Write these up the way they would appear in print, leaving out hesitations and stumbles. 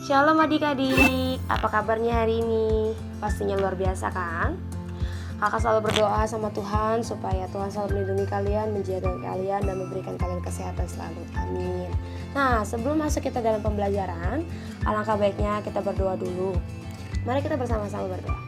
Shalom adik-adik, apa kabarnya hari ini? Pastinya luar biasa kan? Kakak selalu berdoa sama Tuhan supaya Tuhan selalu melindungi kalian, menjaga kalian, dan memberikan kalian kesehatan selalu. Amin. Nah, sebelum masuk kita dalam pembelajaran, alangkah baiknya kita berdoa dulu. Mari kita bersama-sama berdoa.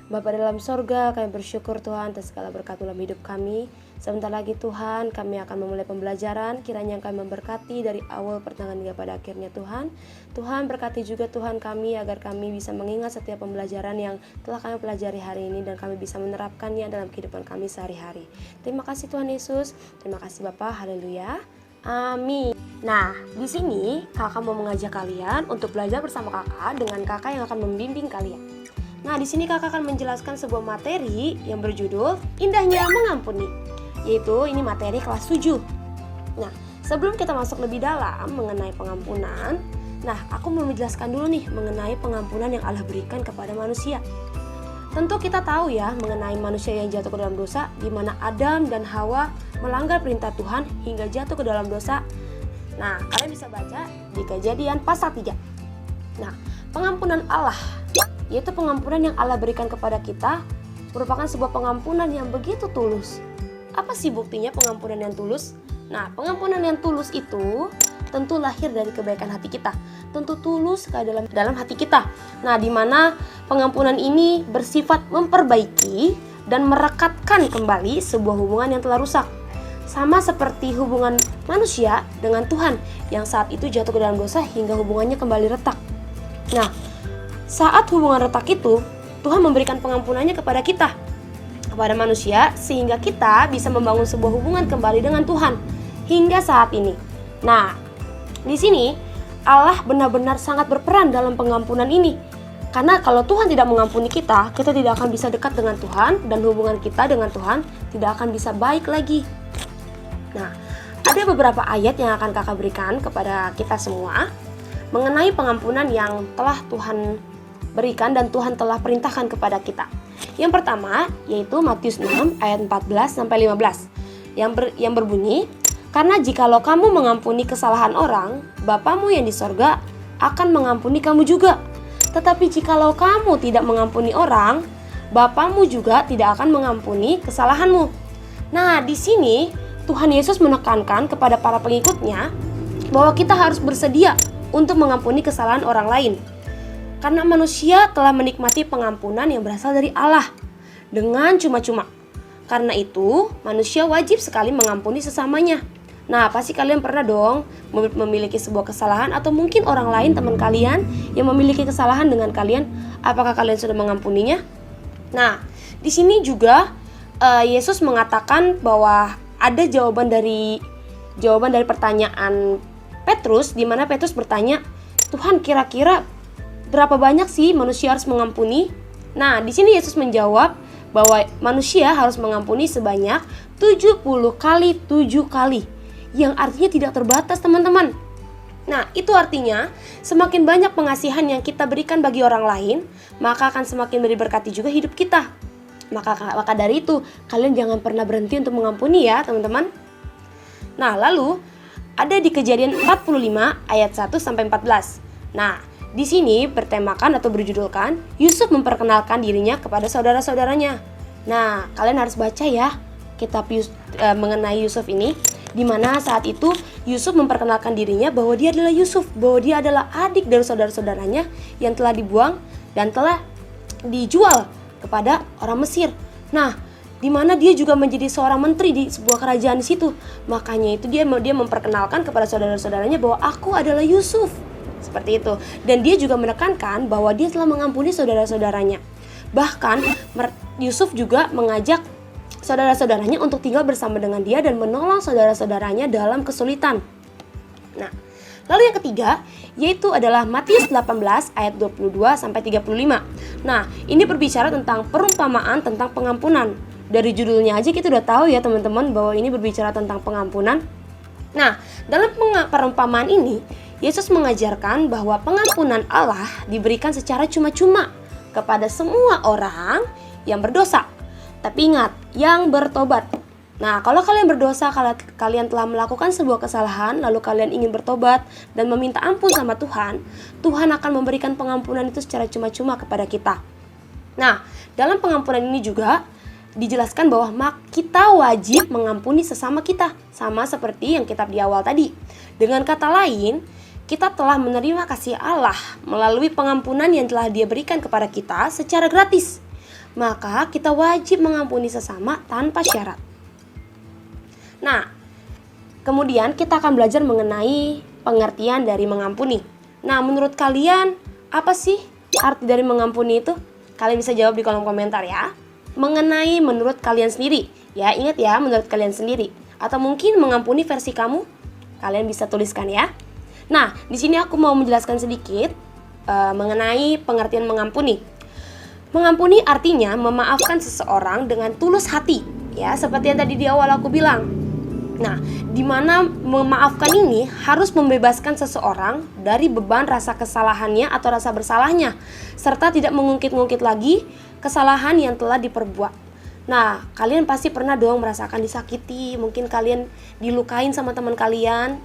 Bapa dalam sorga, kami bersyukur Tuhan atas segala berkat dalam hidup kami. Sebentar lagi Tuhan, kami akan memulai pembelajaran. Kiranya kami memberkati dari awal pertengahan hingga pada akhirnya Tuhan. Tuhan berkati juga Tuhan kami agar kami bisa mengingat setiap pembelajaran yang telah kami pelajari hari ini dan kami bisa menerapkannya dalam kehidupan kami sehari-hari. Terima kasih Tuhan Yesus. Terima kasih Bapa. Haleluya. Amin. Nah, di sini kakak mau mengajak kalian untuk belajar bersama kakak dengan kakak yang akan membimbing kalian. Nah, di sini kakak akan menjelaskan sebuah materi yang berjudul Indahnya Mengampuni, yaitu ini materi kelas 7. Nah, sebelum kita masuk lebih dalam mengenai pengampunan, nah aku mau menjelaskan dulu nih mengenai pengampunan yang Allah berikan kepada manusia. Tentu kita tahu ya mengenai manusia yang jatuh ke dalam dosa, di mana Adam dan Hawa melanggar perintah Tuhan hingga jatuh ke dalam dosa. Nah, kalian bisa baca di Kejadian pasal 3. Nah, pengampunan Allah, yaitu pengampunan yang Allah berikan kepada kita, merupakan sebuah pengampunan yang begitu tulus. Apa sih buktinya pengampunan yang tulus? Nah, pengampunan yang tulus itu tentu lahir dari kebaikan hati kita, tentu tulus ke dalam hati kita. Nah, di mana pengampunan ini bersifat memperbaiki dan merekatkan kembali sebuah hubungan yang telah rusak. Sama seperti hubungan manusia dengan Tuhan yang saat itu jatuh ke dalam dosa hingga hubungannya kembali retak. Nah, saat hubungan retak itu, Tuhan memberikan pengampunannya kepada kita, kepada manusia, sehingga kita bisa membangun sebuah hubungan kembali dengan Tuhan hingga saat ini. Nah, di sini Allah benar-benar sangat berperan dalam pengampunan ini. Karena kalau Tuhan tidak mengampuni kita tidak akan bisa dekat dengan Tuhan, dan hubungan kita dengan Tuhan tidak akan bisa baik lagi. Nah, ada beberapa ayat yang akan kakak berikan kepada kita semua mengenai pengampunan yang telah Tuhan berikan dan Tuhan telah perintahkan kepada kita. Yang pertama yaitu Matius 6 ayat 14 sampai 15 yang berbunyi, "Karena jikalau kamu mengampuni kesalahan orang, Bapamu yang di sorga akan mengampuni kamu juga. Tetapi jikalau kamu tidak mengampuni orang, Bapamu juga tidak akan mengampuni kesalahanmu." Nah, di sini Tuhan Yesus menekankan kepada para pengikutnya bahwa kita harus bersedia untuk mengampuni kesalahan orang lain. Karena manusia telah menikmati pengampunan yang berasal dari Allah dengan cuma-cuma. Karena itu, manusia wajib sekali mengampuni sesamanya. Nah, pasti kalian pernah dong memiliki sebuah kesalahan, atau mungkin orang lain, teman kalian, yang memiliki kesalahan dengan kalian. Apakah kalian sudah mengampuninya? Nah, di sini juga Yesus mengatakan bahwa ada jawaban dari pertanyaan Petrus, di mana Petrus bertanya, "Tuhan, kira-kira berapa banyak sih manusia harus mengampuni?" Nah, di sini Yesus menjawab bahwa manusia harus mengampuni sebanyak 70 kali 7 kali, yang artinya tidak terbatas, teman-teman. Nah, itu artinya semakin banyak pengasihan yang kita berikan bagi orang lain, maka akan semakin berberkati juga hidup kita. Maka dari itu, kalian jangan pernah berhenti untuk mengampuni ya, teman-teman. Nah, lalu ada di Kejadian 45 ayat 1 sampai 14. Nah, di sini bertemakan atau berjudulkan Yusuf memperkenalkan dirinya kepada saudara-saudaranya. Nah, kalian harus baca ya kitab mengenai Yusuf ini, di mana saat itu Yusuf memperkenalkan dirinya bahwa dia adalah Yusuf, bahwa dia adalah adik dari saudara-saudaranya yang telah dibuang dan telah dijual kepada orang Mesir. Nah, di mana dia juga menjadi seorang menteri di sebuah kerajaan di situ. Makanya itu dia memperkenalkan kepada saudara-saudaranya bahwa aku adalah Yusuf. Seperti itu. Dan dia juga menekankan bahwa dia telah mengampuni saudara-saudaranya. Bahkan Yusuf juga mengajak saudara-saudaranya untuk tinggal bersama dengan dia dan menolong saudara-saudaranya dalam kesulitan. Nah, lalu yang ketiga yaitu adalah Matius 18 ayat 22 sampai 35. Nah, ini berbicara tentang perumpamaan tentang pengampunan. Dari judulnya aja kita udah tahu ya teman-teman bahwa ini berbicara tentang pengampunan. Nah, dalam perumpamaan ini Yesus mengajarkan bahwa pengampunan Allah diberikan secara cuma-cuma kepada semua orang yang berdosa. Tapi ingat, yang bertobat. Nah, kalau kalian berdosa, kalau kalian telah melakukan sebuah kesalahan, lalu kalian ingin bertobat dan meminta ampun sama Tuhan, Tuhan akan memberikan pengampunan itu secara cuma-cuma kepada kita. Nah, dalam pengampunan ini juga dijelaskan bahwa kita wajib mengampuni sesama kita, sama seperti yang kitab di awal tadi. Dengan kata lain, kita telah menerima kasih Allah melalui pengampunan yang telah Dia berikan kepada kita secara gratis. Maka kita wajib mengampuni sesama tanpa syarat. Nah, kemudian kita akan belajar mengenai pengertian dari mengampuni. Nah, menurut kalian apa sih arti dari mengampuni itu? Kalian bisa jawab di kolom komentar ya. Menurut kalian sendiri. Ya, ingat ya, menurut kalian sendiri. Atau mungkin mengampuni versi kamu. Kalian bisa tuliskan ya. Nah, di sini aku mau menjelaskan sedikit mengenai pengertian mengampuni. Mengampuni artinya memaafkan seseorang dengan tulus hati. Ya, seperti yang tadi di awal aku bilang. Nah, di mana memaafkan ini harus membebaskan seseorang dari beban rasa kesalahannya atau rasa bersalahnya, serta tidak mengungkit-ungkit lagi kesalahan yang telah diperbuat. Nah, kalian pasti pernah dong merasakan disakiti, mungkin kalian dilukain sama teman kalian.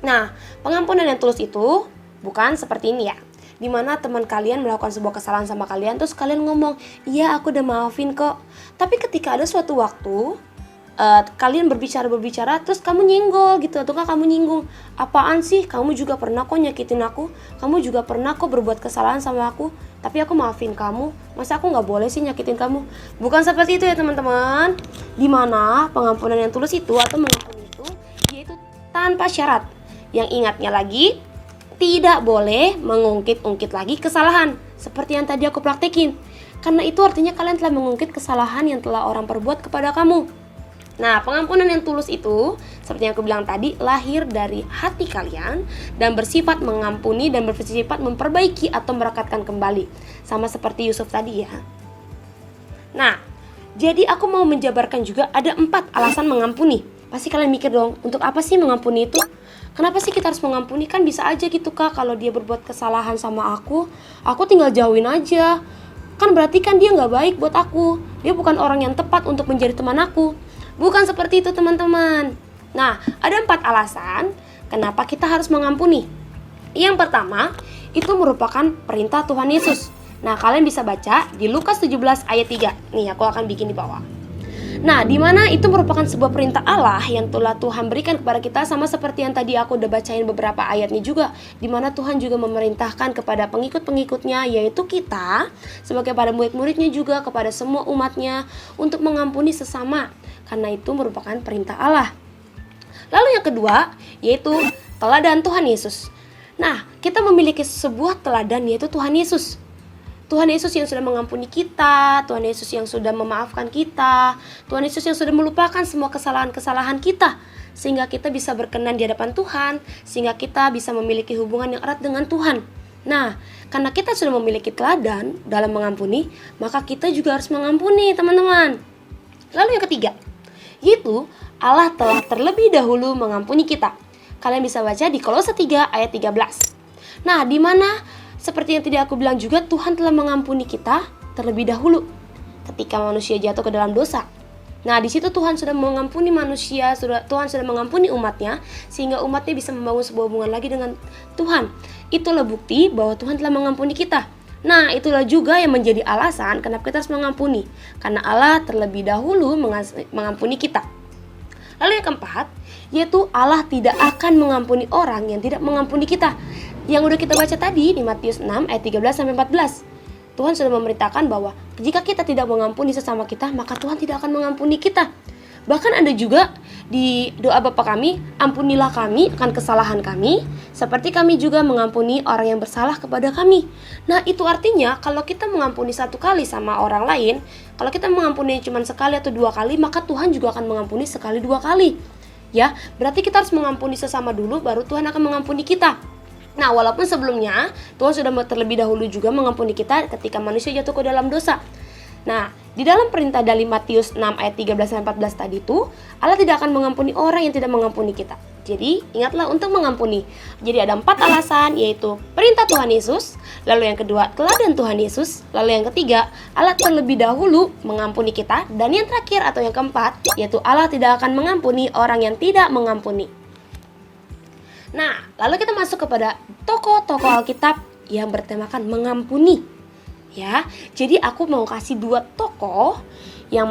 Nah, pengampunan yang tulus itu bukan seperti ini ya, di mana teman kalian melakukan sebuah kesalahan sama kalian, terus kalian ngomong, iya aku udah maafin kok. Tapi ketika ada suatu waktu kalian berbicara terus kamu nyenggol gitu, atau kamu nyinggung, apaan sih, kamu juga pernah kok nyakitin aku, kamu juga pernah kok berbuat kesalahan sama aku, tapi aku maafin kamu, masa aku nggak boleh sih nyakitin kamu? Bukan seperti itu ya teman-teman. Dimana pengampunan yang tulus itu atau mengampuni itu yaitu tanpa syarat. Yang ingatnya lagi, tidak boleh mengungkit-ungkit lagi kesalahan seperti yang tadi aku praktekin, karena itu artinya kalian telah mengungkit kesalahan yang telah orang perbuat kepada kamu. Nah, pengampunan yang tulus itu, seperti yang aku bilang tadi, lahir dari hati kalian dan bersifat mengampuni dan bersifat memperbaiki atau merekatkan kembali. Sama seperti Yusuf tadi ya. Nah, jadi aku mau menjabarkan juga ada 4 alasan mengampuni. Pasti kalian mikir dong, untuk apa sih mengampuni itu? Kenapa sih kita harus mengampuni? Kan bisa aja gitu kak, kalau dia berbuat kesalahan sama aku tinggal jauhin aja. Kan berarti kan dia gak baik buat aku. Dia bukan orang yang tepat untuk menjadi teman aku. Bukan seperti itu teman-teman. Nah, ada 4 alasan kenapa kita harus mengampuni. Yang pertama, itu merupakan perintah Tuhan Yesus. Nah, kalian bisa baca di Lukas 17 ayat 3. Nih, aku akan bikin di bawah. Nah, di mana itu merupakan sebuah perintah Allah yang telah Tuhan berikan kepada kita, sama seperti yang tadi aku udah bacain beberapa ayatnya juga, di mana Tuhan juga memerintahkan kepada pengikut-pengikutnya, yaitu kita sebagai para murid-muridnya juga kepada semua umatnya untuk mengampuni sesama, karena itu merupakan perintah Allah. Lalu yang kedua, yaitu teladan Tuhan Yesus. Nah, kita memiliki sebuah teladan, yaitu Tuhan Yesus. Tuhan Yesus yang sudah mengampuni kita, Tuhan Yesus yang sudah memaafkan kita, Tuhan Yesus yang sudah melupakan semua kesalahan-kesalahan kita, sehingga kita bisa berkenan di hadapan Tuhan, sehingga kita bisa memiliki hubungan yang erat dengan Tuhan. Nah, karena kita sudah memiliki teladan dalam mengampuni, maka kita juga harus mengampuni teman-teman. Lalu yang ketiga, yaitu Allah telah terlebih dahulu mengampuni kita. Kalian bisa baca di Kolose 3 ayat 13. Nah, di mana seperti yang tadi aku bilang juga, Tuhan telah mengampuni kita terlebih dahulu ketika manusia jatuh ke dalam dosa. Nah, di situ Tuhan sudah mengampuni manusia, Tuhan sudah mengampuni umatnya, sehingga umatnya bisa membangun sebuah hubungan lagi dengan Tuhan. Itulah bukti bahwa Tuhan telah mengampuni kita. Nah, itulah juga yang menjadi alasan kenapa kita harus mengampuni, karena Allah terlebih dahulu mengampuni kita. Lalu yang keempat, yaitu Allah tidak akan mengampuni orang yang tidak mengampuni kita. Yang udah kita baca tadi di Matius 6 ayat 13-14. Tuhan sudah memerintahkan bahwa jika kita tidak mengampuni sesama kita, maka Tuhan tidak akan mengampuni kita. Bahkan ada juga di doa Bapa kami, ampunilah kami akan kesalahan kami, seperti kami juga mengampuni orang yang bersalah kepada kami. Nah, itu artinya kalau kita mengampuni 1 kali sama orang lain, kalau kita mengampuni cuma sekali atau 2 kali, maka Tuhan juga akan mengampuni sekali 2 kali. Ya, berarti kita harus mengampuni sesama dulu, baru Tuhan akan mengampuni kita. Nah, walaupun sebelumnya Tuhan sudah terlebih dahulu juga mengampuni kita ketika manusia jatuh ke dalam dosa. Nah, di dalam perintah dari Matius 6 ayat 13-14 tadi itu, Allah tidak akan mengampuni orang yang tidak mengampuni kita. Jadi ingatlah untuk mengampuni. Jadi ada 4 alasan, yaitu perintah Tuhan Yesus, lalu yang kedua teladan Tuhan Yesus, lalu yang ketiga Allah terlebih dahulu mengampuni kita, dan yang terakhir atau yang keempat yaitu Allah tidak akan mengampuni orang yang tidak mengampuni. Nah, lalu kita masuk kepada tokoh-tokoh Alkitab yang bertemakan mengampuni. Ya, jadi aku mau kasih 2 tokoh yang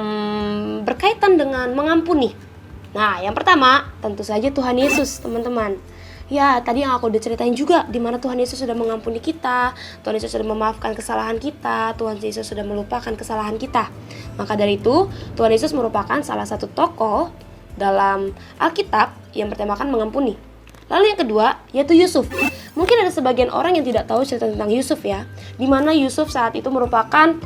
berkaitan dengan mengampuni. Nah, yang pertama tentu saja Tuhan Yesus, teman-teman. Ya, tadi yang aku udah ceritain juga, di mana Tuhan Yesus sudah mengampuni kita, Tuhan Yesus sudah memaafkan kesalahan kita, Tuhan Yesus sudah melupakan kesalahan kita. Maka dari itu, Tuhan Yesus merupakan salah satu tokoh dalam Alkitab yang bertemakan mengampuni. Lalu yang kedua, yaitu Yusuf. Mungkin ada sebagian orang yang tidak tahu cerita tentang Yusuf ya, di mana Yusuf saat itu merupakan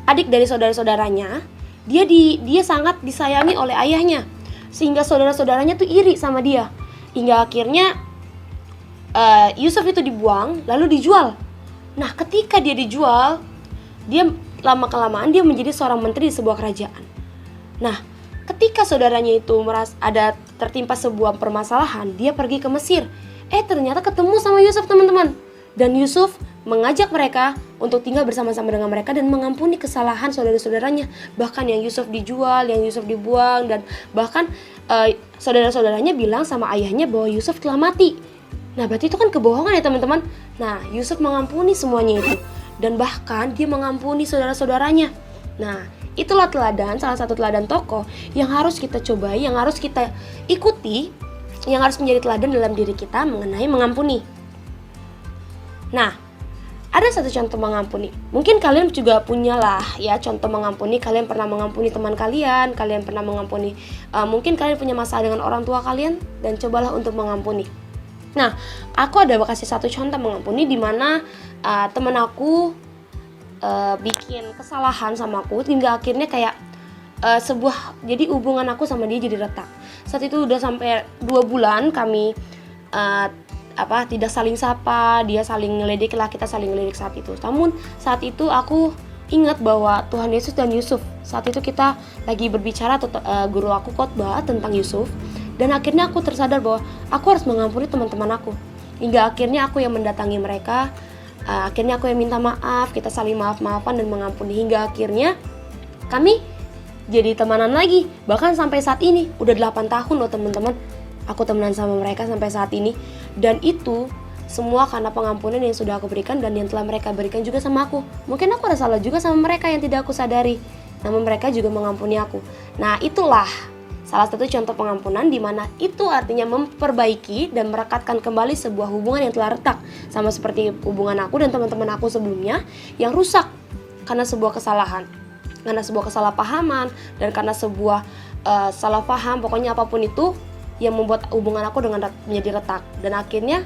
adik dari saudara-saudaranya. Dia sangat disayangi oleh ayahnya, sehingga saudara-saudaranya tuh iri sama dia. Hingga akhirnya Yusuf itu dibuang lalu dijual. Nah, ketika dia dijual, dia lama-kelamaan dia menjadi seorang menteri di sebuah kerajaan. Nah, ketika saudaranya itu ada tertimpa sebuah permasalahan, dia pergi ke Mesir. Ternyata ketemu sama Yusuf, teman-teman. Dan Yusuf mengajak mereka untuk tinggal bersama-sama dengan mereka dan mengampuni kesalahan saudara-saudaranya. Bahkan yang Yusuf dijual, yang Yusuf dibuang, dan bahkan saudara-saudaranya bilang sama ayahnya bahwa Yusuf telah mati. Nah, berarti itu kan kebohongan ya, teman-teman. Nah, Yusuf mengampuni semuanya itu, dan bahkan dia mengampuni saudara-saudaranya. Nah, itulah salah satu teladan tokoh yang harus kita cobai, yang harus kita ikuti, yang harus menjadi teladan dalam diri kita mengenai mengampuni. Nah, ada satu contoh mengampuni. Mungkin kalian juga punya lah ya contoh mengampuni. Kalian pernah mengampuni teman kalian, kalian pernah mengampuni, mungkin kalian punya masalah dengan orang tua kalian, dan cobalah untuk mengampuni. Nah, aku ada kasih satu contoh mengampuni di mana teman aku bikin kesalahan sama aku, hingga akhirnya kayak jadi hubungan aku sama dia jadi retak. Saat itu udah sampai 2 bulan kami tidak saling sapa, dia saling ngeledek lah, kita saling ngeledek saat itu. Namun saat itu aku ingat bahwa Tuhan Yesus dan Yusuf. Saat itu kita lagi berbicara, guru aku khotbah tentang Yusuf, dan akhirnya aku tersadar bahwa aku harus mengampuni teman-teman aku. Hingga akhirnya aku yang mendatangi mereka, akhirnya aku yang minta maaf, kita saling maaf-maafan dan mengampuni. Hingga akhirnya kami jadi temanan lagi. Bahkan sampai saat ini udah 8 tahun loh, teman-teman. Aku temenan sama mereka sampai saat ini. Dan itu semua karena pengampunan yang sudah aku berikan dan yang telah mereka berikan juga sama aku. Mungkin aku ada salah juga sama mereka yang tidak aku sadari, namun mereka juga mengampuni aku. Nah, itulah salah satu contoh pengampunan, di mana itu artinya memperbaiki dan merekatkan kembali sebuah hubungan yang telah retak. Sama seperti hubungan aku dan teman-teman aku sebelumnya yang rusak karena sebuah kesalahan, karena sebuah kesalahpahaman, dan karena sebuah salah paham. Pokoknya apapun itu yang membuat hubungan aku menjadi retak. Dan akhirnya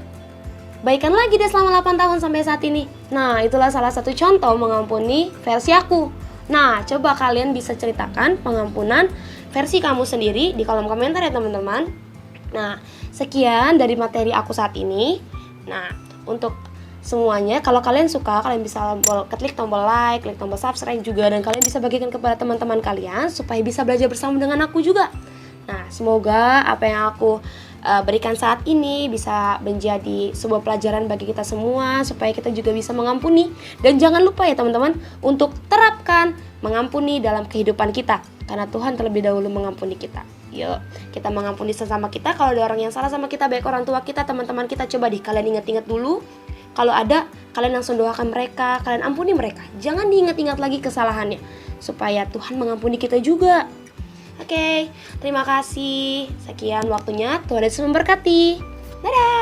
baikan lagi deh selama 8 tahun sampai saat ini. Nah, itulah salah satu contoh mengampuni versi aku. Nah, coba kalian bisa ceritakan pengampunan versi kamu sendiri di kolom komentar ya, teman-teman. Nah, sekian dari materi aku saat ini. Nah, untuk semuanya, kalau kalian suka, kalian bisa klik tombol like, klik tombol subscribe juga, dan kalian bisa bagikan kepada teman-teman kalian supaya bisa belajar bersama dengan aku juga. Nah, semoga apa yang aku berikan saat ini bisa menjadi sebuah pelajaran bagi kita semua, supaya kita juga bisa mengampuni. Dan jangan lupa ya, teman-teman, untuk terapkan mengampuni dalam kehidupan kita, karena Tuhan terlebih dahulu mengampuni kita. Yuk, kita mengampuni sesama kita. Kalau ada orang yang salah sama kita, baik orang tua kita, teman-teman kita, coba deh kalian ingat-ingat dulu. Kalau ada, kalian langsung doakan mereka, kalian ampuni mereka. Jangan diingat-ingat lagi kesalahannya, supaya Tuhan mengampuni kita juga. Oke, terima kasih. Sekian waktunya. Tuhan Yesus memberkati. Dadah.